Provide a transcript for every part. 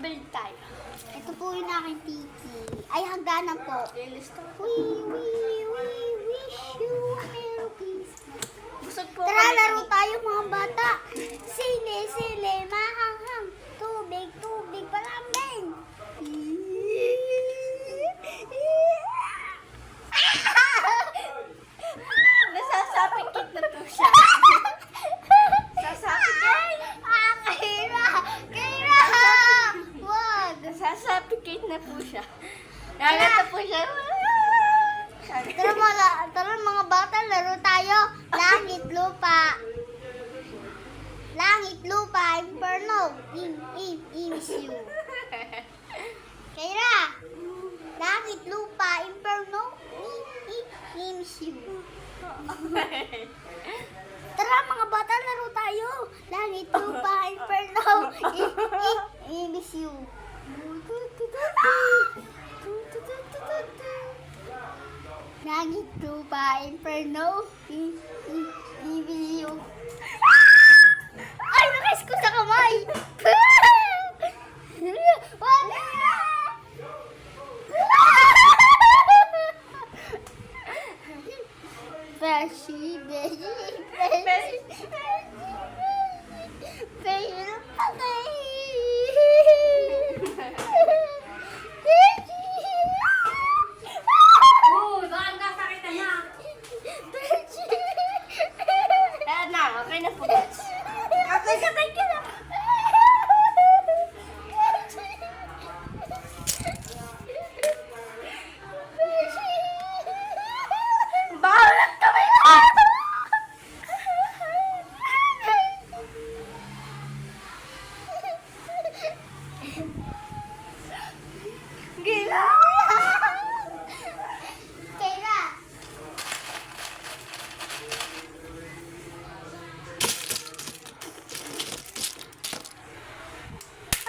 build tayo. Ito po yung aking titi. Ay, hagdanan po. Lilista. We wish you a Merry Christmas. Busog po Tara, kami laro kanina. tayo mga bata. Sili, sili, mahanghang. Tubig, tubig, palambing. Nasasapikit na po siya. Sasapikit. Kaira! Kaira! Wag! Nasasapikit na po siya. Nagata po siya. Tara mga bata, laro tayo. Langit, lupa. Langit, lupa, inferno. Miss you. Kaira! Langit, lupa, inferno. Miss you. Tara mga bata, laro tayo. Langit, lupa, inferno. Miss you. Langit, lupa, inferno. Miss you. Ay, nakais ko sa kamay. Wala! Beshi, beshi, beshi, beshi, Baka nasakit na. Ayan na, okay na po. Ako sakay ka na. Balat kami. Gila. Kayla.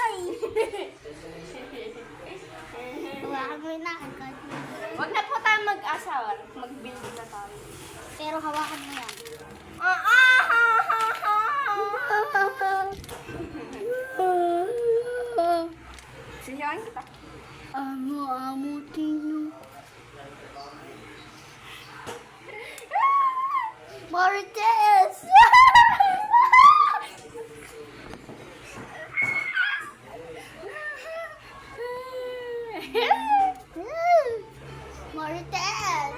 Ay. Hawakan mo na. Huwag na po tayo mag-asawa. Mag-build na tayo. Pero hawakan mo yan. Siyawan kita. Amo, tino. Marites! Marites!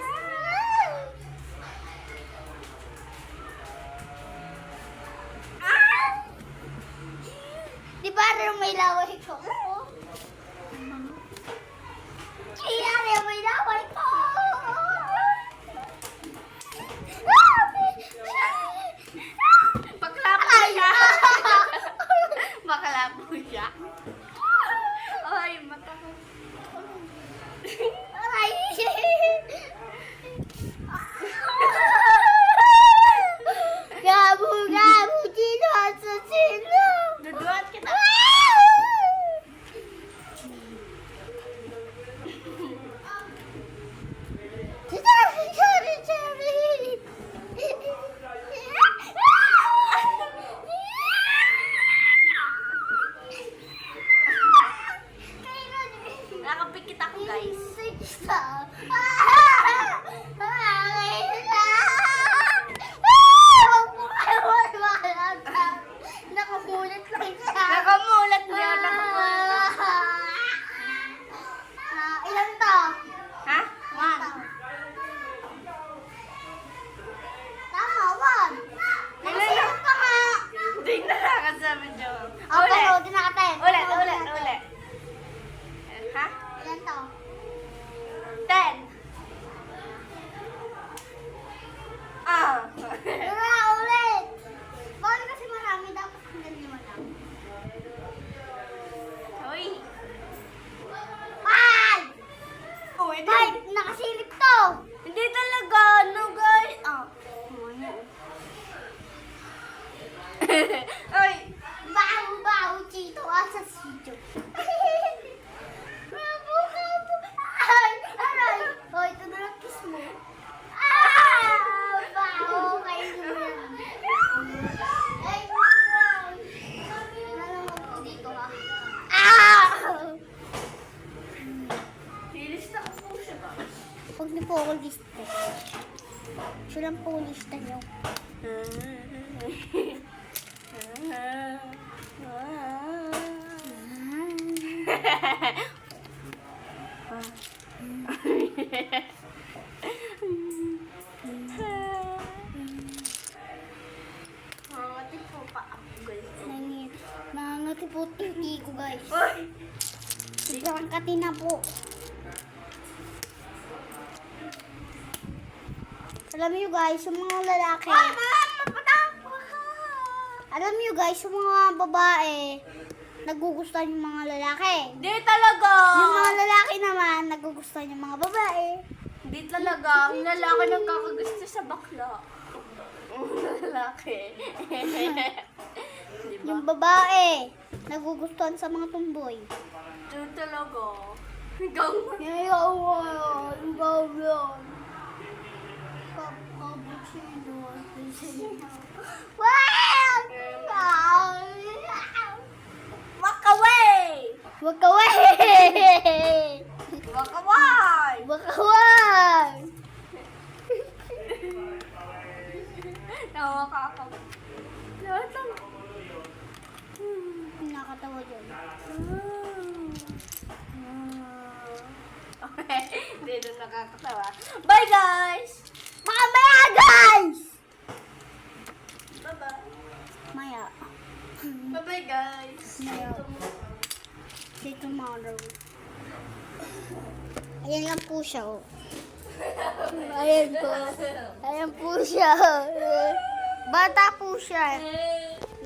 Di ba rin may laway ko? Kaya rin may laway ko! Bakla po siya. Bakla po siya. Ay, mata ko. Aray! Gabu, gabu, sino sa sino? Duduan kita. Sorry. Nakapikit ako, guys. Nakamulat lang siya. Nakamulat niya. Nakamulat. Ilan to? Ha? One. Tama, one. Ilan Ilan lang? ka nga? Hindi na nakasabi niyo. Okay, ulit na natin. Ulit. Ha? Ilan to? 10. Ah. Tara, ulit. Bakit kasi marami dapat hanggang 5 lang? poliste. Silang poliste nyo. Mangati po pa ako, guys. Nangangati po titi ko, guys. Uy! Sobrang kati na po. Alam niyo guys, yung mga lalaki. Alam niyo guys, yung mga babae, nagugustuhan yung mga lalaki. Di talaga! Yung mga lalaki naman, nagugustuhan yung mga babae. Di talaga. Ang lalaki nagkakagusto sa bakla. Ang lalaki. Di ba? Yung babae, nagugustuhan sa mga tumboy. Di talaga. Ikaw. Walk away! Wag ka way! Walk away! Wag ka way! Nawa ka ako. Nakatawa dyan. Okay, hindi doon nakakatawa. Bye guys! Mamaya guys! Bye-bye. Maya. Bye-bye guys. Maya. See you tomorrow. Ayan lang po siya, oh. Ayan po. Ayan po siya. Bata po siya.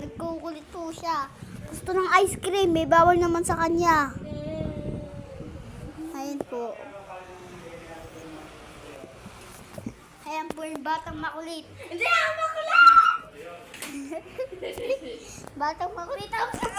Nagkukulit po siya. Gusto ng ice cream, may bawal naman sa kanya. Ayan po. Ayan po yung batang makulit. Hindi ako makulit! Batang makulit ako.